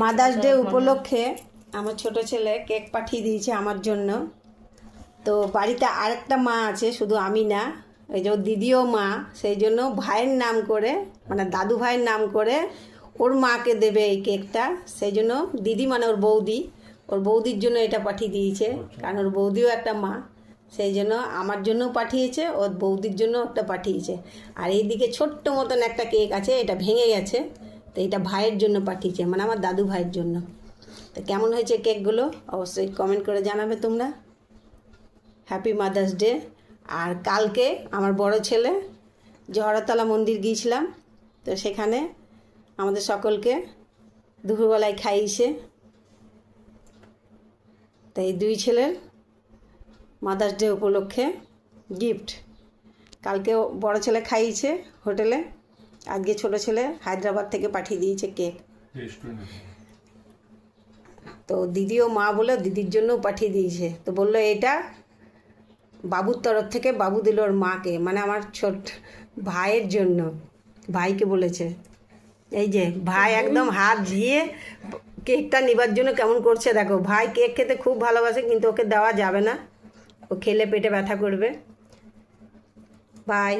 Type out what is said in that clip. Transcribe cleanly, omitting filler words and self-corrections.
Mother's day উপলক্ষে আমার ছোট ছেলে কেক পাঠিয়ে দিয়েছে আমার জন্য। তো বাড়িতে আরেকটা মা আছে, শুধু আমি না, ওই যে ওর দিদিও মা, সেই জন্য ভাইয়ের নাম করে, মানে দাদু ভাইয়ের নাম করে ওর মাকে দেবে এই কেকটা। সেই জন্য দিদি মানে ওর বৌদি, ওর বৌদির জন্য এটা পাঠিয়ে দিয়েছে, কারণ ওর বৌদিও একটা মা। সেই জন্য আমার জন্যও পাঠিয়েছে, ওর বৌদির জন্য একটা পাঠিয়েছে। আর এইদিকে ছোট্ট মতন একটা কেক আছে, এটা ভেঙে গেছে, তো এটা ভাইয়ের জন্য পাঠিয়েছে, মানে আমার দাদু ভাইয়ের জন্য। তো কেমন হয়েছে কেকগুলো অবশ্যই কমেন্ট করে জানাবে তোমরা। Happy mother's day. আর কালকে আমার বড় ছেলে জহরতলা মন্দির গিয়েছিলাম, তো সেখানে আমাদের সকলকে দুপুরবেলায় খাইয়েছে। তো এই দুই ছেলের মাদার্স ডে উপলক্ষে গিফট। কালকে বড় ছেলে খাইয়েছে হোটেলে, আজকে ছোট ছেলে হায়দ্রাবাদ থেকে পাঠিয়ে দিয়েছে কেক। তো দিদিও মা বলে দিদির জন্যও পাঠিয়ে দিয়েছে। তো বললো এটা বাবুর তরফ থেকে, বাবু দিল ওর মাকে, মানে আমার ছোট ভাইয়ের জন্য, ভাইকে বলেছে। এই যে ভাই একদম হাত দিয়ে কেকটা নেবার জন্য কেমন করছে দেখো। ভাই কেক খেতে খুব ভালোবাসে, কিন্তু ওকে দেওয়া যাবে না, ও খেলে পেটে ব্যথা করবে। বাই।